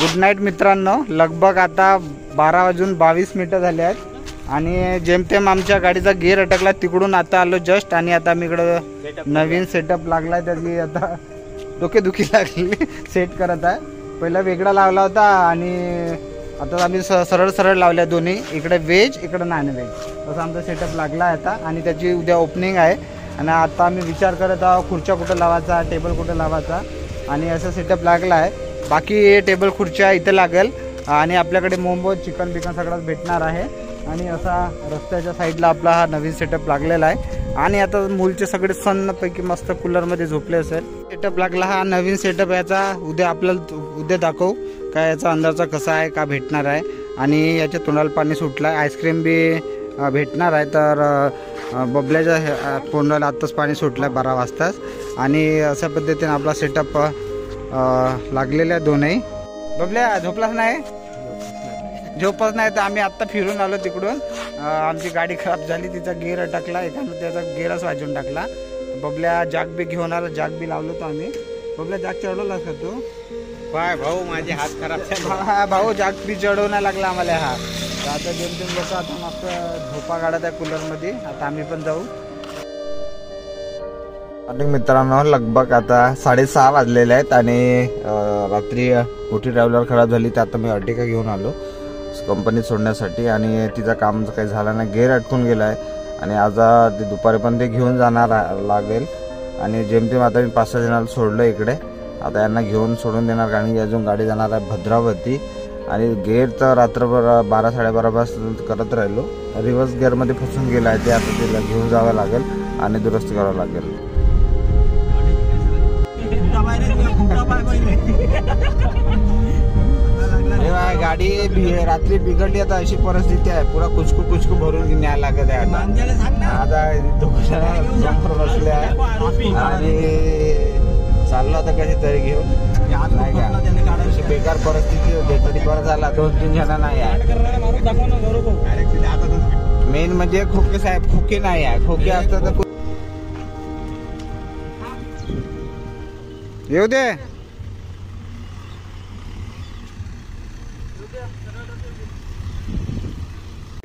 Good night मित्रांनो, लगभग आता 12:22 झाले आहेत आणि जेमतेम आमच्या गाडीचा गिअर अटकला, तिकडून आता आलो जस्ट. आणि आता मी इकडं नवीन सेटअप लागलाय, त्याची आता डोकेदुखी लागली, सेट करत आहे. पहिला वेगळा लावला होता आणि आता आम्ही सरळ सरळ लावल्या दोन्ही, इकडे व्हेज इकडे नॉन व्हेज, तसं आमचा सेटअप लागला आहे आता. आणि त्याची उद्या ओपनिंग आहे आणि आता आम्ही विचार करत आहोत खुर्च्या कुठं लावायचा, टेबल कुठं लावायचा, आणि असं सेटअप लागला आहे. बाकी टेबल खुर्च्या इथं लागेल आणि आपल्याकडे मोमोज चिकन बिकन सगळंच भेटणार आहे. आणि असा रस्त्याच्या साईडला आपला हा नवीन सेटअप लागलेला आहे. आणि आता मूलचे सगळे सन्नपैकी मस्त कूलरमध्ये झोपले असेल. सेटअप लागला हा नवीन सेटअप, याचा उद्या आपल्याला उद्या दाखवू काय याचा अंदाजा कसा आहे, का भेटणार आहे. आणि याच्या तोंडाला पाणी सुटलं आहे. आईस्क्रीम बी भेटणार आहे, तर बबल्याच्या तोंडाला आत्ताच पाणी सुटलं आहे 12 वाजताच. आणि अशा पद्धतीने आपला सेटअप लागलेल्या दोनही. बबल्या झोपलाच नाही, झोपच नाही, तर आम्ही आत्ता फिरून आलो तिकडून. आमची गाडी खराब झाली, तिचा गिअर अटकला, एकानं त्याचा गिअरच वाजवून टाकला. बबल्या जाग बी घेऊन आला, जाग बी लावलो तो आम्ही. बबल्या जाग चढवलास का तू? काय भाऊ, माझे हात खराब. हा भाऊ, जाग बी चढवण्याला लागला आम्हाला हा. तर आता 2-3 लोक आता मस्त झोपा काढत आहे कूलरमध्ये. आता आम्ही पण जाऊ. आणि मित्रांनो, लगभग आता 6:30 वाजलेले आहेत आणि रात्री मोठी ट्रॅव्हलर खराब झाली, तर आता मी अर्टिका घेऊन आलो कंपनीत सोडण्यासाठी. आणि तिचं काम काही झालं नाही, गेअर अटकून गेला आहे आणि आज ते दुपारी पण ते घेऊन जाणार लागेल. आणि जेमतेम आता मी 5-6 जणांना सोडलं इकडे. आता यांना घेऊन सोडून देणार, कारण की अजून गाडी जाणार आहे भद्रावती. आणि गेअर तर रात्रभर 12-12:30 करत राहिलो, रिव्हर्स गेअरमध्ये फसून गेला आहे, ते आता तिला घेऊन जावं लागेल आणि दुरुस्ती करावं लागेल. गाडी रात्री बिघडली, आता अशी परिस्थिती आहे, पुरा कुचकू भरून न्यायला लागत आहे. आता बसले आहे आणि चाललो आता कशी तरी घेऊन, नाही का अशी बेकार परिस्थिती होते. तरी बरं झाला 2-3 जण नाही आहे. मेन म्हणजे खोके साहेब, खोके नाही आहे. खोके असतं तर येऊ दे.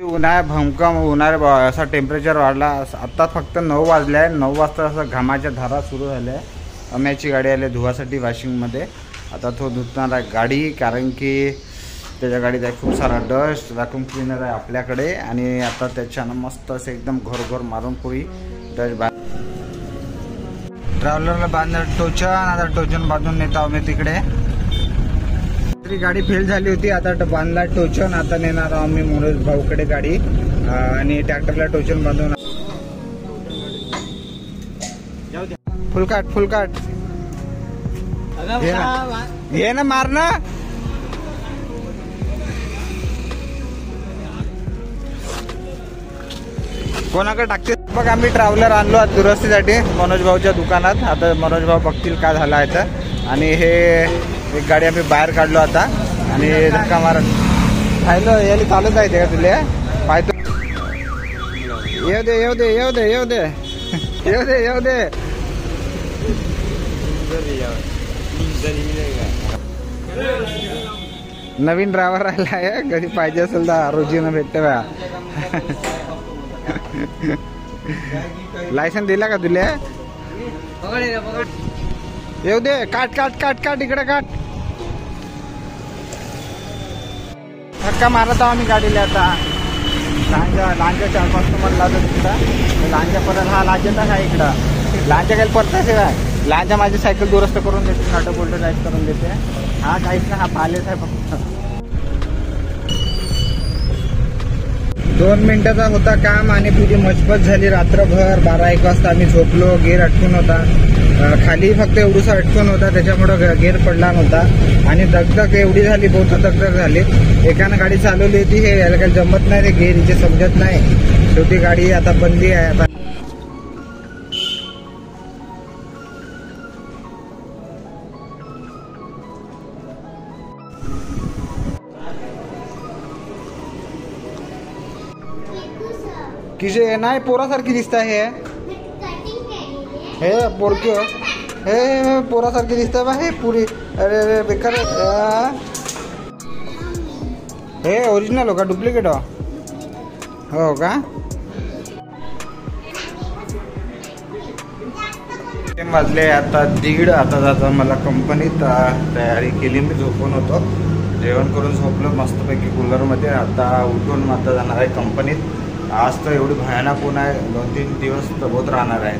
उन्हाळ्या भमकम उन्हाळ्या असा टेम्परेचर वाढला. आत्ता फक्त 9 वाजले आहे. 9 वाजता असं घामाच्या धारा सुरू झाल्या. अम्याची गाडी आली धुवासाठी वॉशिंगमध्ये. आता तो धुतणार आहे गाडी, कारण की त्याच्या गाडीत आहे खूप सारा डस्ट. वॅक्यूम क्लिनर आहे आपल्याकडे आणि आता त्याच्यानं मस्त असं एकदम घोर मारून पुरी डस्ट ट्रॅव्हलरला बांधलं टोचन. आता टोचन बांधून नेतो आम्ही तिकडे. गाडी फेल झाली होती, आता बांधला टोचन. आता नेणार आम्ही मनोज भाऊकडे गाडी आणि ट्रॅक्टरला टोचन बांधून. फुलकाट घे ना, मार ना. कोणाकडे टाकते बघ. आम्ही ट्रॅव्हलर आणलो आज दुरुस्तीसाठी मनोज भाऊच्या दुकानात. आता मनोज भाऊ बघतील काय झालं आहे तर. आणि हे एक गाडी आम्ही बाहेर काढलो आता आणि धक्का मारत खायलो. यायला चालत आहे का तुला पाहतो. येऊ दे. नवीन ड्रायव्हर आला आहे, कधी पाहिजे असेल तर रोजीनं भेटते बा. लायसन दिला का तुला? येऊ दे. काट इकडे काट. धक्का मारत आहो आम्ही गाडीला. आता लांजा 4-5 नंबर लागत तिकडं. लांजा परत हा लांजाचा आहे इकडं. लांजा काही पडताच आहे. लांजा माझी सायकल दुरुस्त करून देते, नाटक बोलतो टाईप करून देते. हा काहीच नाही, हा पालेच आहे फक्त. 2 मिनिटाचा होता काम आणि पुरी मजबत झाली. रात्रभर 12-1 वाजता आम्ही झोपलो. गेअर अटकून होता खाली, फक्त एवढूसा अटकून होता, त्याच्यामुळं गेअर पडला नव्हता. आणि दगदग एवढी झाली, बहुत दगदग झाली. एकानं गाडी चालवली होती, हे याला काही जमत नाही, रे गेअर इथे समजत नाही. शेवटी गाडी आता बंदी आहे. आता किजे नाही पोरासारखी दिसत आहे. हे पोरकी हे पोरासारखी दिसत बा. हे पुरी अरे अरे बेकार हे ओरिजिनल हो का डुप्लिकेट हो का? वाजले आता 1:30. आता जाता मला कंपनीत तयारी केली. मी झोपून होतो, जेवण करून झोपलो मस्तपैकी कूलरमध्ये. आता उठून आता जाणार आहे कंपनीत. आज तर एवढी भयानक ऊन आहे, 2-3 दिवस तबोत राहणार आहे.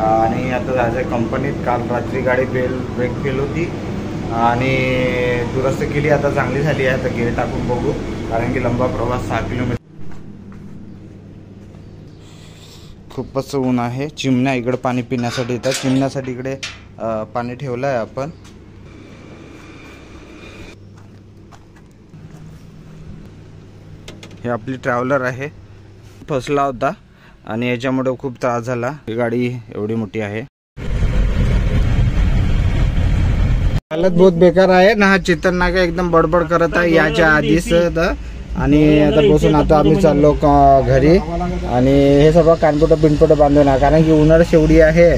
आणि आता जायचं आहे कंपनीत. काल रात्री गाडी ब्रेक फेल होती आणि दुरुस्त केली, आता चांगली झाली आहे. आता गेअर टाकून बघू, कारण की लंबा प्रवास 6 किलोमीटर. खूपच ऊन आहे. चिमण्या इकडे पाणी पिण्यासाठी येतात. चिमण्यासाठी इकडे पाणी ठेवलं आहे आपण. हे आपली ट्रॅव्हलर आहे, फसला होता आणि याच्यामुळे खूप त्रास झाला. ही गाडी एवढी मोठी आहे. हालत बहुत बेकार आहे ना. हा चेतन नागा एकदम बडबड करत आहे याच्या आधीच. आणि आता बसून आता आम्ही चाललो घरी. आणि हे सगळं कानपुटं पिनपुटं बांधून, कारण की उन्हाळा शेवडी आहे.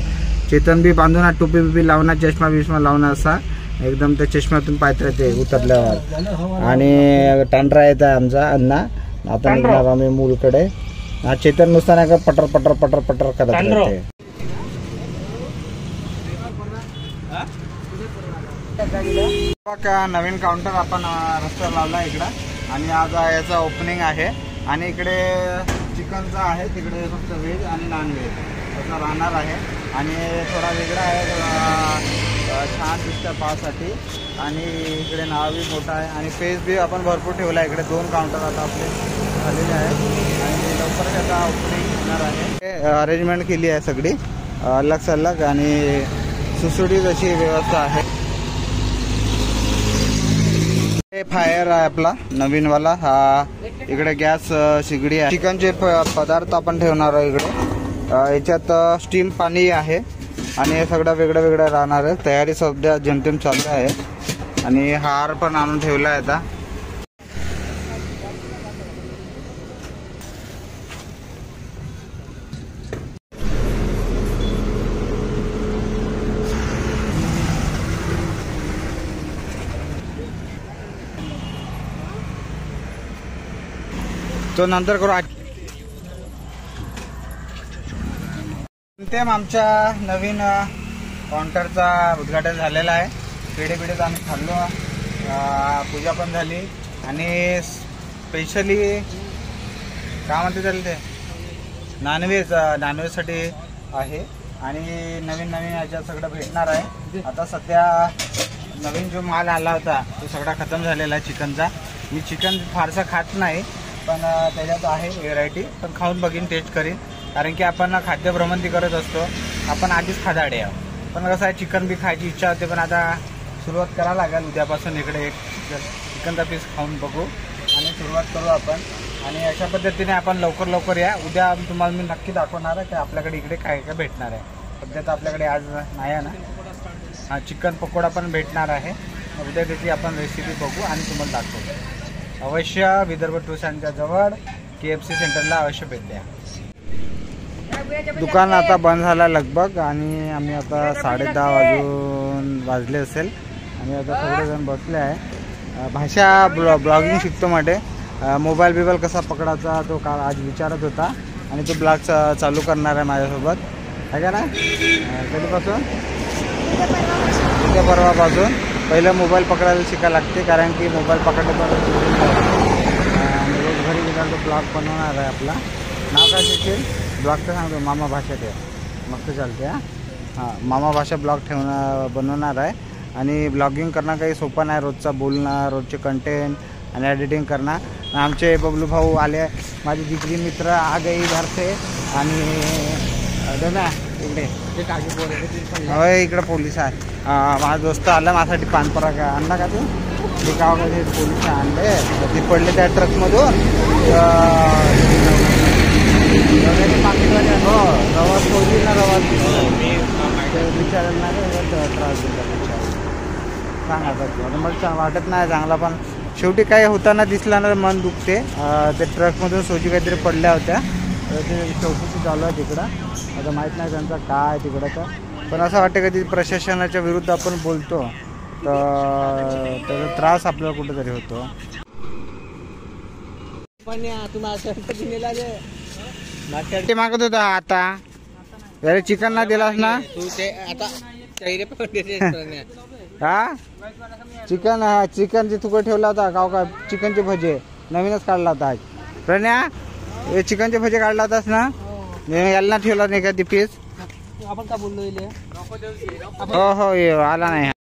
चेतन बी बांधून, टोपी बिपी लावणार, चष्मा बिष्मा लावणार असा एकदम. त्या चष्म्यातून पाहत राहते उतरल्यावर. आणि टांडरा येत आहे आमचा अण्णा. आता निघणार आम्ही मूलकडे. हा चेतन नुसता नाही का पटर पटर पटर पटर करत राहते. नवीन काउंटर आपण रस्त्यावर लावला इकडं. आणि आज याचा ओपनिंग आहे. आणि इकडे चिकनचा आहे, तिकडे फक्त व्हेज आणि नॉन व्हेज असं राहणार आहे. आणि थोडा वेगळा आहे, थोडा छान दिसतं पाहासाठी. आणि इकडे नाव बी मोठा आहे आणि पेज बी आपण भरपूर ठेवला आहे. इकडे 2 काउंटर आता आपले झालेले आहेत आणि लवकरच आता ओपनिंग होणार आहे. अरेंजमेंट केली आहे सगळी अलग सलग आणि सुसुडीत अशी व्यवस्था आहे. फायर आहे आपला नवीनवाला. हा इकडे गॅस शिगडी आहे. चिकनचे पदार्थ आपण ठेवणार आहे इकडे. याच्यात स्टीम पाणी आहे आणि हे सगळं वेगळं वेगळं राहणार आहे. तयारी सध्या जेमतेम चालू आहे. आणि हार पण आणून ठेवला आहे आता. तो नंतर करू. आमच्या नवीन काउंटरचा उद्घाटन झालेला आहे. पेढे बिढे आम्ही खाल्लो, पूजा पण झाली. आणि स्पेशली काय म्हणते त्याला ते नॉनव्हेजसाठी आहे. आणि नवीन नवीन याच्यात सगळं भेटणार आहे. आता सध्या नवीन जो माल आला होता तो सगळा खतम झालेला आहे चिकनचा. मी चिकन फारसा खात नाही, पण त्याच्यात आहे व्हेरायटी. पण खाऊन बघीन, टेस्ट करीन, कारण की आपण खाद्य भ्रमंती करत असतो. आपण आधीच खादाडे आहोत, पण कसं आहे चिकन बी खायची इच्छा होते. पण आता सुरुवात करावं लागेल. उद्यापासून इकडे एक चिकनचा पीस खाऊन बघू आणि सुरुवात करू आपण. आणि अशा पद्धतीने आपण लवकर या. उद्या तुम्हाला मी नक्की दाखवणार आहे की आपल्याकडे इकडे काय काय भेटणार आहे. सध्या तर आपल्याकडे आज नाही आहे ना. हा चिकन पकोडा पण भेटणार आहे. उद्या त्याची आपण रेसिपी बघू आणि तुम्हाला दाखवू. अवश्य विदर्भ टूर्सच्या जवळ KFC सेंटरला अवश्य भेट द्या. दुकान आता बंद झाला लगभग. आणि आम्ही आता 10:30 वाजले असेल. आणि आता सगळेजण बसले आहे. भाषा ब्लॉगिंग शिकतो म्हणजे मोबाईल बिबाईल कसा पकडायचा तो काल आज विचारत होता. आणि तो ब्लॉग चालू करणार आहे माझ्यासोबत, आहे का ना. कधीपासून? उद्या परवापासून. पहिलं मोबाईल पकडायला शिकायला लागते, कारण की मोबाईल पकडल्यापासून रोज घरी गेल्यावर तो ब्लॉग बनवणार आहे आपला. नाव काय शिकेल ब्लॉगचं सांगतो, मामा भाषा ठेव, मस्त चालते. हां मामा भाषा ब्लॉग बनवणार आहे. आणि ब्लॉगिंग करणं काही सोपं नाही. रोजचा बोलणं, रोजचे कंटेंट आणि एडिटिंग करणं. आमचे बबलू भाऊ आले, माझे जिगरी मित्र आ गई घर से. आणि ना इकडे होय, इकडे पोलीस आहे. माझा दोस्त आला माझ्यासाठी पानपरा का आणला का तू. ते गावामध्ये पोलीस आणले, ते पडले त्या ट्रकमधून. हो रवाज पोहोचली ना, रवाज विचारायला नाही त्रास दिला. सांगा मला वाटत नाही चांगला, पण शेवटी काही होताना दिसला ना मन दुखते. ते ट्रकमधून सोजी काहीतरी पडल्या होत्या, ते चौकशी चालू आहे तिकडं. आता माहीत नाही त्यांचं काय तिकडं. तर पण असं वाटतं कधी प्रशासनाच्या विरुद्ध आपण बोलतो तर त्याचा त्रास आपल्याला कुठेतरी होतो. ते मागत होता आता अरे चिकन ना दिलास ना तू ते आता चेहरे पण देतेस प्रणया. हा चिकन चिकनचे तुकडे ठेवला होता गाव का चिकनचे भजे नवीनच काढला होता आज प्रणया. हे चिकनचे भजे काढला होतास ना याला ठेवला नाही का ती पीस. आपण का बोललो हो हो आला नाही.